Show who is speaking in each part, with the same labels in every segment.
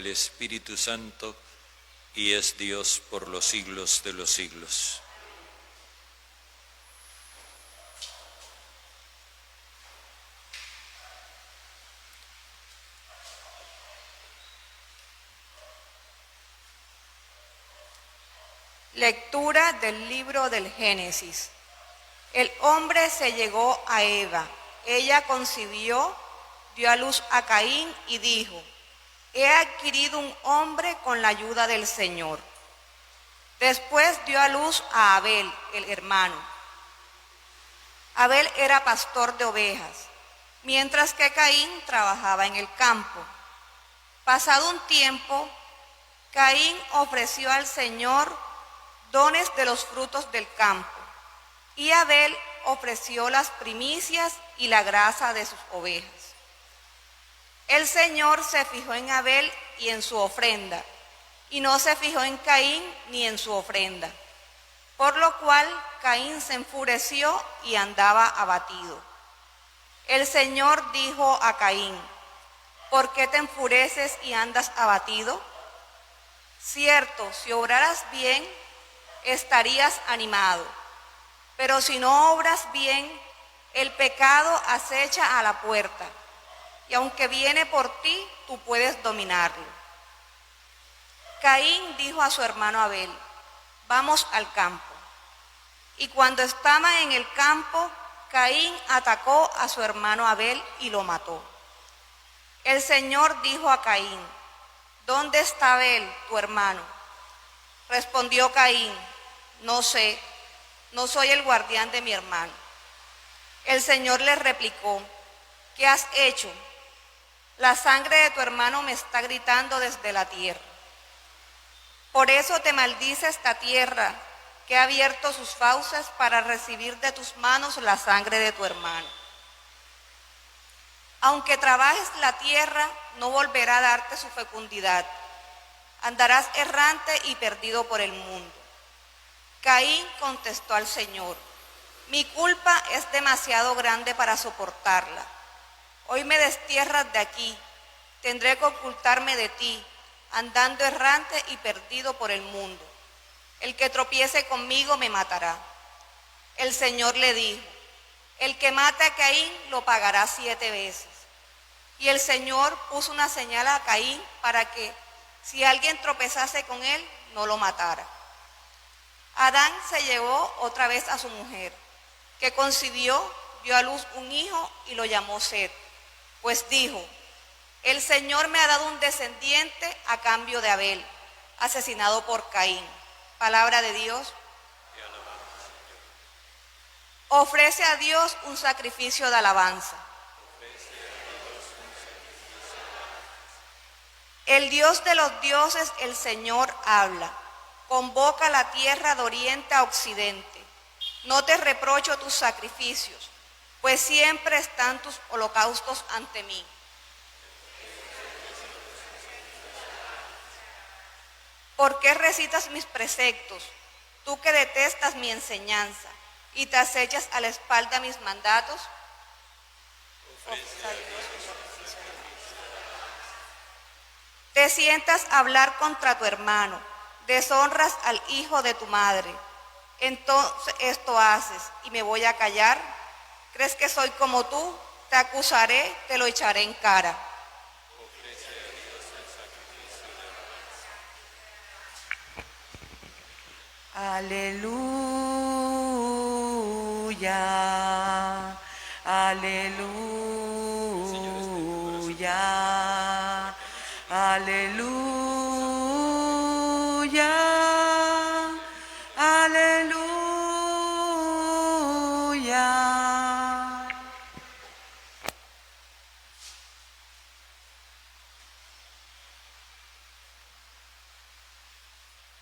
Speaker 1: el Espíritu Santo, y es Dios por los siglos de los siglos.
Speaker 2: Lectura del libro del Génesis. El hombre se llegó a Eva. Ella concibió, dio a luz a Caín y dijo: he adquirido un hombre con la ayuda del Señor. Después dio a luz a Abel, el hermano. Abel era pastor de ovejas, mientras que Caín trabajaba en el campo. Pasado un tiempo, Caín ofreció al Señor dones de los frutos del campo, y Abel ofreció las primicias y la grasa de sus ovejas. El Señor se fijó en Abel y en su ofrenda, y no se fijó en Caín ni en su ofrenda, por lo cual Caín se enfureció y andaba abatido. El Señor dijo a Caín: ¿por qué te enfureces y andas abatido? Cierto, si obraras bien, estarías animado, pero si no obras bien, el pecado acecha a la puerta, y aunque viene por ti, tú puedes dominarlo. Caín dijo a su hermano Abel: vamos al campo. Y cuando estaban en el campo, Caín atacó a su hermano Abel y lo mató. El Señor dijo a Caín: ¿dónde está Abel, tu hermano? Respondió Caín: no sé, no soy el guardián de mi hermano. El Señor le replicó: ¿qué has hecho? La sangre de tu hermano me está gritando desde la tierra. Por eso te maldice esta tierra, que ha abierto sus fauces para recibir de tus manos la sangre de tu hermano. Aunque trabajes la tierra, no volverá a darte su fecundidad. Andarás errante y perdido por el mundo. Caín contestó al Señor: mi culpa es demasiado grande para soportarla. Hoy me destierras de aquí, tendré que ocultarme de ti, andando errante y perdido por el mundo. El que tropiece conmigo me matará. El Señor le dijo: el que mate a Caín lo pagará 7 veces. Y el Señor puso una señal a Caín para que, si alguien tropezase con él, no lo matara. Adán se llevó otra vez a su mujer, que concibió, dio a luz un hijo y lo llamó Set, pues dijo: el Señor me ha dado un descendiente a cambio de Abel, asesinado por Caín. Palabra de Dios. Ofrece a Dios un sacrificio de alabanza. El Dios de los dioses, el Señor, habla. Convoca la tierra de oriente a occidente. No te reprocho tus sacrificios, pues siempre están tus holocaustos ante mí. ¿Por qué recitas mis preceptos, tú que detestas mi enseñanza, y te acechas a la espalda mis mandatos? Te sientas a hablar contra tu hermano, deshonras al hijo de tu madre. Entonces esto haces, y me voy a callar. ¿Crees que soy como tú? Te acusaré, te lo echaré en cara.
Speaker 3: Aleluya, aleluya, aleluya, aleluya.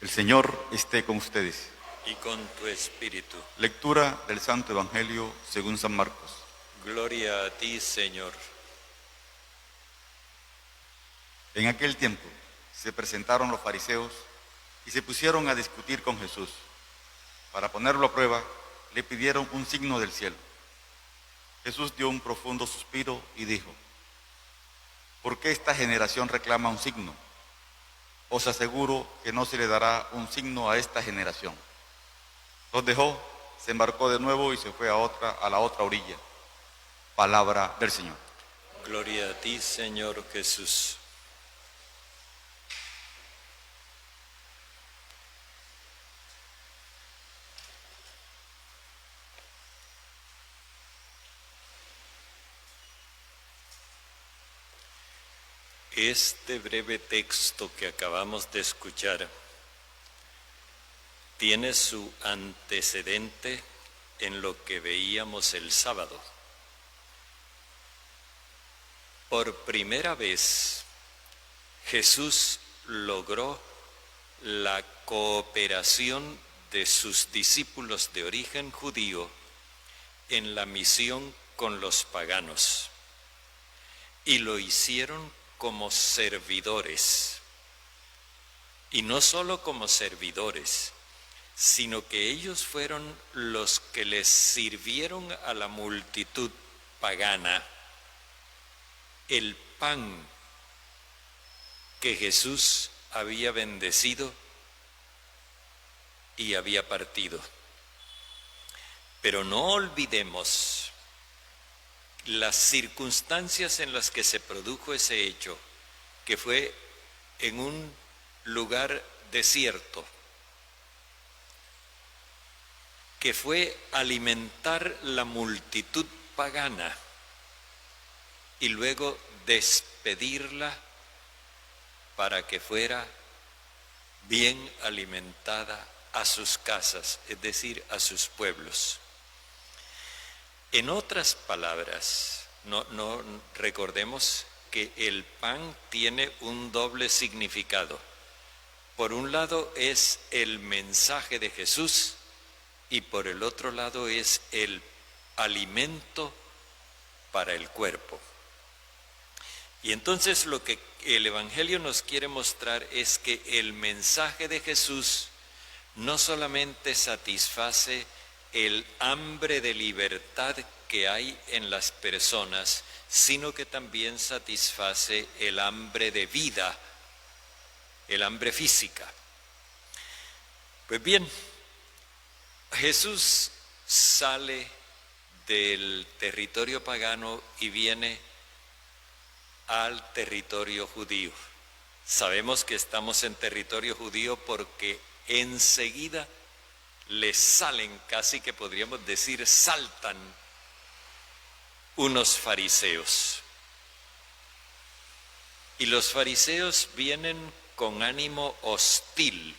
Speaker 4: El Señor esté con ustedes.
Speaker 1: Y con tu espíritu.
Speaker 4: Lectura del Santo Evangelio según San Marcos.
Speaker 1: Gloria a ti, Señor.
Speaker 4: En aquel tiempo se presentaron los fariseos y se pusieron a discutir con Jesús. Para ponerlo a prueba, le pidieron un signo del cielo. Jesús dio un profundo suspiro y dijo: ¿por qué esta generación reclama un signo? os aseguro que no se le dará un signo a esta generación. Los dejó, se embarcó de nuevo y se fue a la otra orilla. Palabra del Señor.
Speaker 1: Gloria a ti, Señor Jesús. Este breve texto que acabamos de escuchar tiene su antecedente en lo que veíamos el sábado. Por primera vez, Jesús logró la cooperación de sus discípulos de origen judío en la misión con los paganos, y lo hicieron como servidores, y no solo como servidores, sino que ellos fueron los que les sirvieron a la multitud pagana el pan que Jesús había bendecido y había partido. Pero no olvidemos las circunstancias en las que se produjo ese hecho, que fue en un lugar desierto, que fue alimentar la multitud pagana y luego despedirla para que fuera bien alimentada a sus casas, es decir, a sus pueblos. En otras palabras, no recordemos que el pan tiene un doble significado. Por un lado es el mensaje de Jesús y por el otro lado es el alimento para el cuerpo. Y entonces lo que el Evangelio nos quiere mostrar es que el mensaje de Jesús no solamente satisface el hambre de libertad que hay en las personas, sino que también satisface el hambre de vida, el hambre física. Pues bien, Jesús sale del territorio pagano y viene al territorio judío. Sabemos que estamos en territorio judío porque enseguida les salen, casi que podríamos decir, saltan unos fariseos. Y los fariseos vienen con ánimo hostil.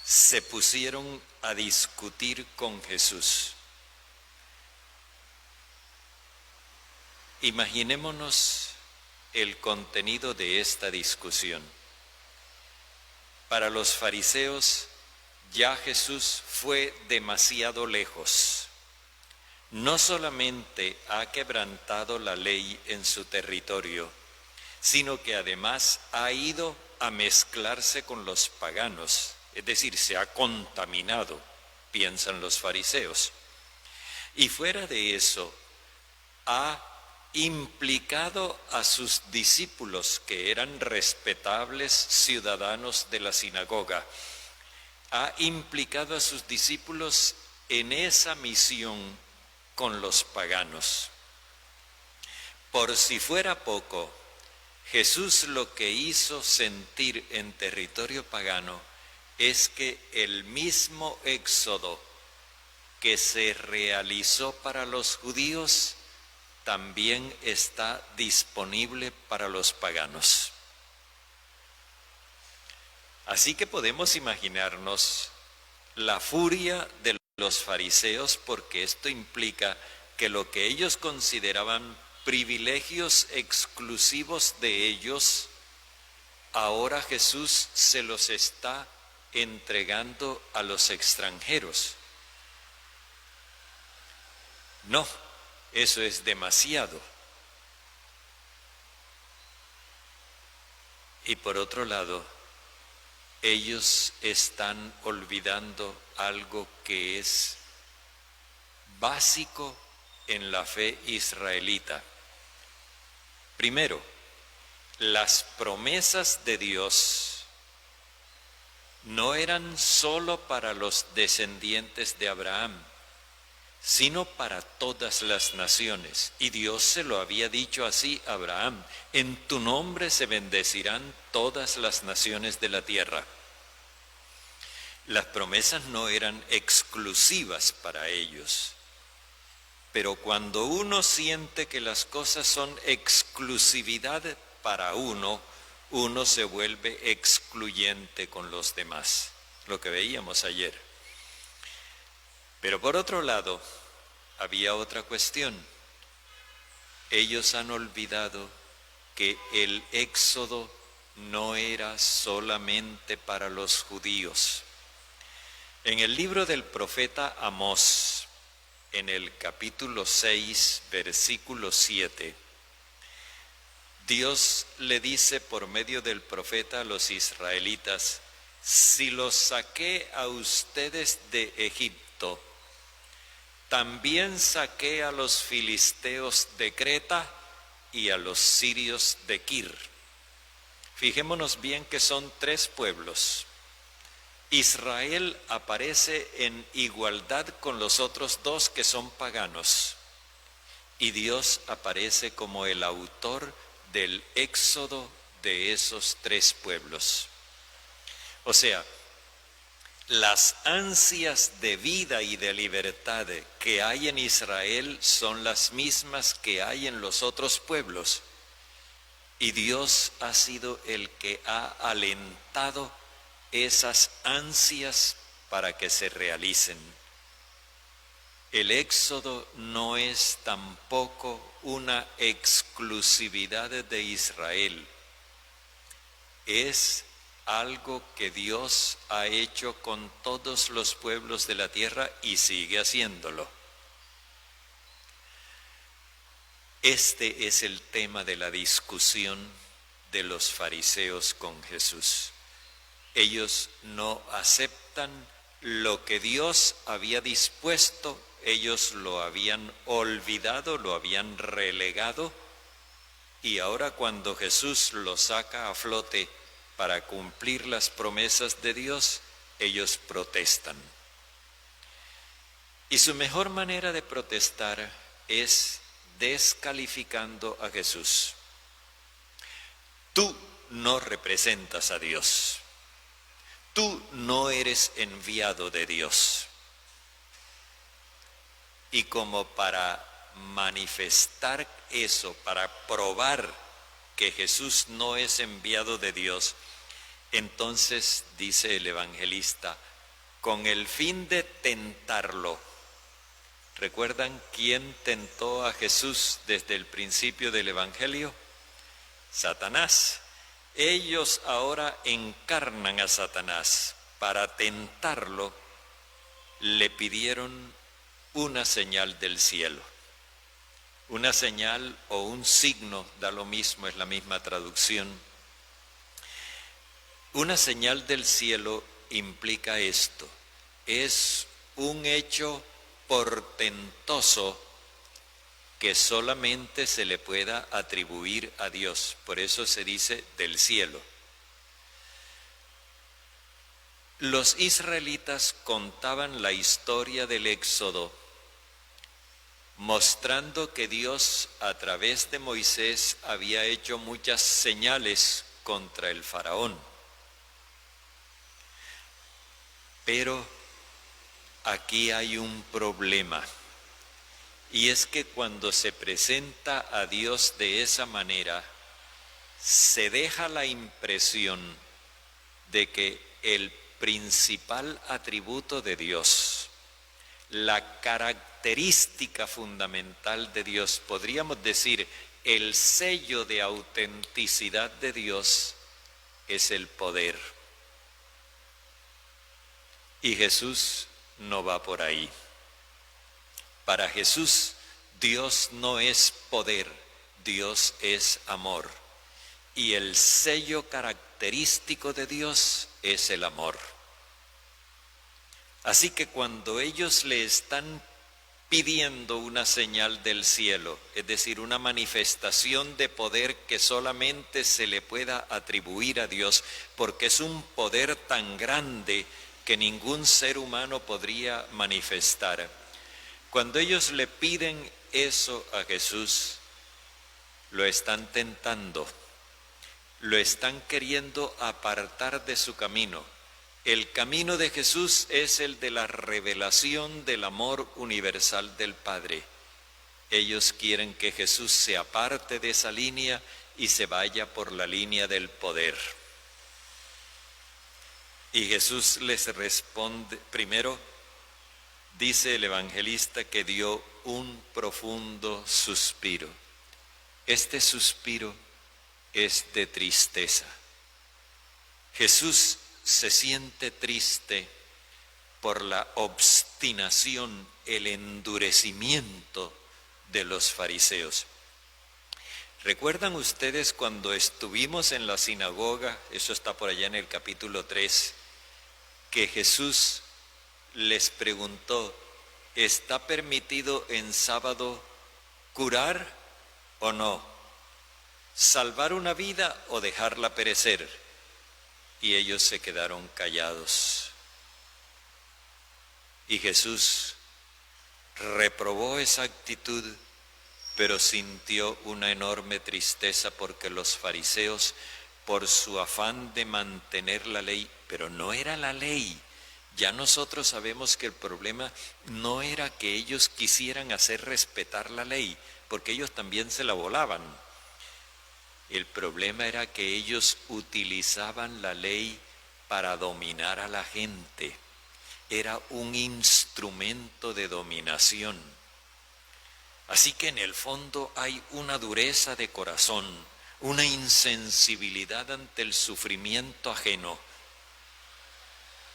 Speaker 1: Se pusieron a discutir con Jesús. Imaginémonos el contenido de esta discusión. Para los fariseos, ya Jesús fue demasiado lejos. No solamente ha quebrantado la ley en su territorio, sino que además ha ido a mezclarse con los paganos, es decir, se ha contaminado, piensan los fariseos. Y fuera de eso, ha implicado a sus discípulos, que eran respetables ciudadanos de la sinagoga, ha implicado a sus discípulos en esa misión con los paganos. Por si fuera poco, Jesús lo que hizo sentir en territorio pagano es que el mismo éxodo que se realizó para los judíos también está disponible para los paganos. Así que podemos imaginarnos la furia de los fariseos, porque esto implica que lo que ellos consideraban privilegios exclusivos de ellos, ahora Jesús se los está entregando a los extranjeros. No, eso es demasiado. Y por otro lado, ellos están olvidando algo que es básico en la fe israelita. Primero, las promesas de Dios no eran solo para los descendientes de Abraham, sino para todas las naciones. Y Dios se lo había dicho así a Abraham: en tu nombre se bendecirán todas las naciones de la tierra. Las promesas no eran exclusivas para ellos, pero cuando uno siente que las cosas son exclusividad para uno, uno se vuelve excluyente con los demás, lo que veíamos ayer. Pero por otro lado, había otra cuestión. Ellos han olvidado que el éxodo no era solamente para los judíos. En el libro del profeta Amós, en el capítulo 6, versículo 7, Dios le dice por medio del profeta a los israelitas: si los saqué a ustedes de Egipto, también saqué a los filisteos de Creta y a los sirios de Kir. Fijémonos bien que son 3 pueblos. Israel aparece en igualdad con los otros 2 que son paganos, y Dios aparece como el autor del éxodo de esos 3 pueblos. O sea, las ansias de vida y de libertad que hay en Israel son las mismas que hay en los otros pueblos, y Dios ha sido el que ha alentado esas ansias para que se realicen. El éxodo no es tampoco una exclusividad de Israel, es algo que Dios ha hecho con todos los pueblos de la tierra y sigue haciéndolo. Este es el tema de la discusión de los fariseos con Jesús. Ellos no aceptan lo que Dios había dispuesto, ellos lo habían olvidado, lo habían relegado, y ahora cuando Jesús lo saca a flote para cumplir las promesas de Dios, ellos protestan. Y su mejor manera de protestar es descalificando a Jesús. Tú no representas a Dios. Tú no eres enviado de Dios. Y como para manifestar eso, para probar que Jesús no es enviado de Dios, entonces dice el evangelista, con el fin de tentarlo. ¿Recuerdan quién tentó a Jesús desde el principio del evangelio? Satanás. Ellos ahora encarnan a Satanás. Para tentarlo, le pidieron una señal del cielo. Una señal o un signo, da lo mismo, es la misma traducción. Una señal del cielo implica esto: es un hecho portentoso que solamente se le pueda atribuir a Dios. Por eso se dice del cielo. Los israelitas contaban la historia del Éxodo, mostrando que Dios a través de Moisés había hecho muchas señales contra el faraón. Pero aquí hay un problema. Y es que cuando se presenta a Dios de esa manera, se deja la impresión de que el principal atributo de Dios, la característica fundamental de Dios, podríamos decir, el sello de autenticidad de Dios, es el poder. Y Jesús no va por ahí. Para Jesús, Dios no es poder, Dios es amor. Y el sello característico de Dios es el amor. Así que cuando ellos le están pidiendo una señal del cielo, es decir, una manifestación de poder que solamente se le pueda atribuir a Dios, porque es un poder tan grande que ningún ser humano podría manifestar. Cuando ellos le piden eso a Jesús, lo están tentando, lo están queriendo apartar de su camino. El camino de Jesús es el de la revelación del amor universal del Padre. Ellos quieren que Jesús se aparte de esa línea y se vaya por la línea del poder. Y Jesús les responde, primero dice el evangelista que dio un profundo suspiro. Este suspiro es de tristeza. Jesús se siente triste por la obstinación, el endurecimiento de los fariseos. ¿Recuerdan ustedes cuando estuvimos en la sinagoga? Eso está por allá en el capítulo 3, que Jesús les preguntó, ¿está permitido en sábado curar o no? ¿Salvar una vida o dejarla perecer? Y ellos se quedaron callados. Y Jesús reprobó esa actitud, pero sintió una enorme tristeza porque los fariseos, por su afán de mantener la ley, pero no era la ley. Ya nosotros sabemos que el problema no era que ellos quisieran hacer respetar la ley, porque ellos también se la volaban. El problema era que ellos utilizaban la ley para dominar a la gente. Era un instrumento de dominación. Así que en el fondo hay una dureza de corazón, una insensibilidad ante el sufrimiento ajeno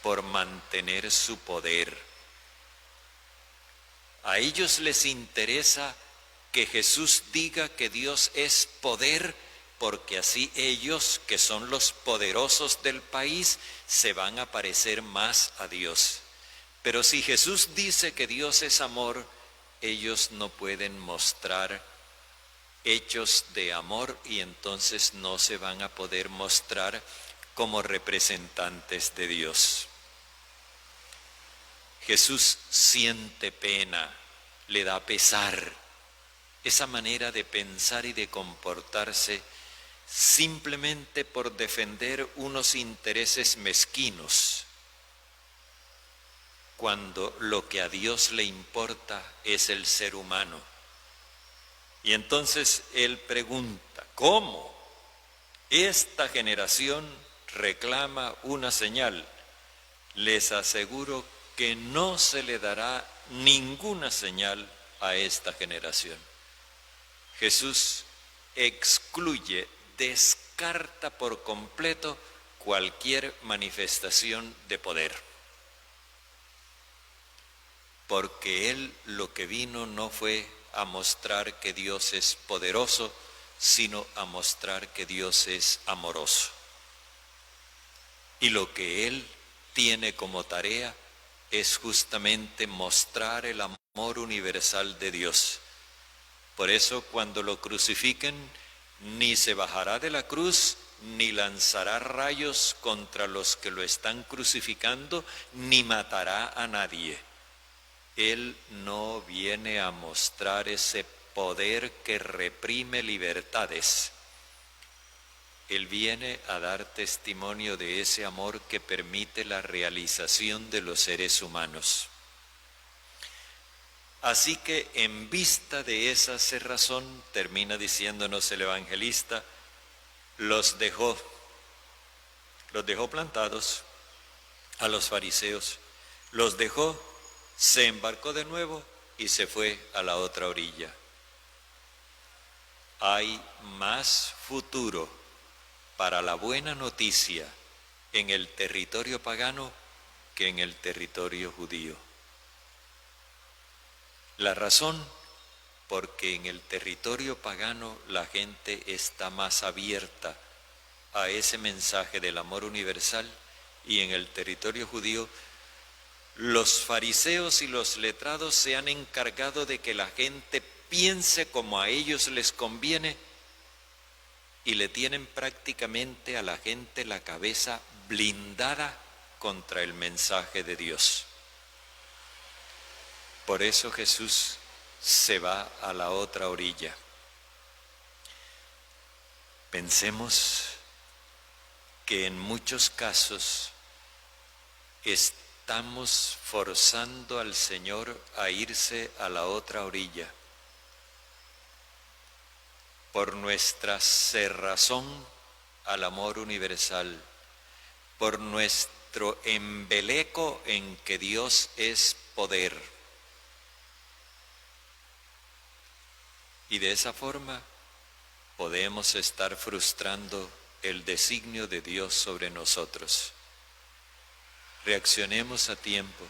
Speaker 1: por mantener su poder. A ellos les interesa que Jesús diga que Dios es poder, porque así ellos, que son los poderosos del país, se van a parecer más a Dios. Pero si Jesús dice que Dios es amor, ellos no pueden mostrar hechos de amor y entonces no se van a poder mostrar como representantes de Dios. Jesús siente pena, le da pesar. Esa manera de pensar y de comportarse simplemente por defender unos intereses mezquinos, cuando lo que a Dios le importa es el ser humano. Y entonces Él pregunta, ¿cómo? Esta generación reclama una señal. Les aseguro que no se le dará ninguna señal a esta generación. Jesús excluye, descarta por completo cualquier manifestación de poder. Porque Él lo que vino no fue a mostrar que Dios es poderoso, sino a mostrar que Dios es amoroso. Y lo que Él tiene como tarea es justamente mostrar el amor universal de Dios. Por eso cuando lo crucifiquen, ni se bajará de la cruz, ni lanzará rayos contra los que lo están crucificando, ni matará a nadie. Él no viene a mostrar ese poder que reprime libertades. Él viene a dar testimonio de ese amor que permite la realización de los seres humanos. Así que en vista de esa cerrazón, termina diciéndonos el evangelista, los dejó plantados a los fariseos, los dejó, se embarcó de nuevo y se fue a la otra orilla. Hay más futuro para la buena noticia en el territorio pagano que en el territorio judío. La razón, porque en el territorio pagano la gente está más abierta a ese mensaje del amor universal y en el territorio judío Los fariseos y los letrados se han encargado de que la gente piense como a ellos les conviene y le tienen prácticamente a la gente la cabeza blindada contra el mensaje de Dios. Por eso Jesús se va a la otra orilla. Pensemos que en muchos casos estamos forzando al Señor a irse a la otra orilla por nuestra cerrazón al amor universal, por nuestro embeleco en que Dios es poder. Y de esa forma podemos estar frustrando el designio de Dios sobre nosotros. Reaccionemos a tiempo.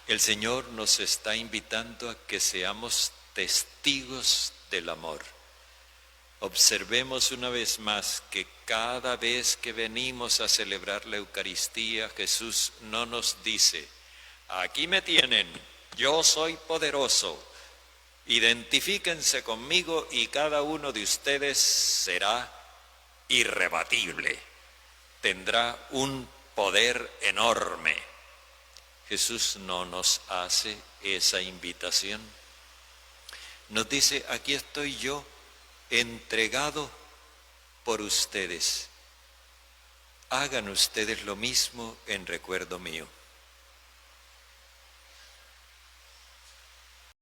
Speaker 1: El Señor nos está invitando a que seamos testigos del amor. Observemos una vez más que cada vez que venimos a celebrar la Eucaristía, Jesús no nos dice: aquí me tienen, yo soy poderoso, identifíquense conmigo y cada uno de ustedes será irrebatible, tendrá un poder enorme. Jesús no nos hace esa invitación. Nos dice: aquí estoy yo, entregado por ustedes. Hagan ustedes lo mismo en recuerdo mío.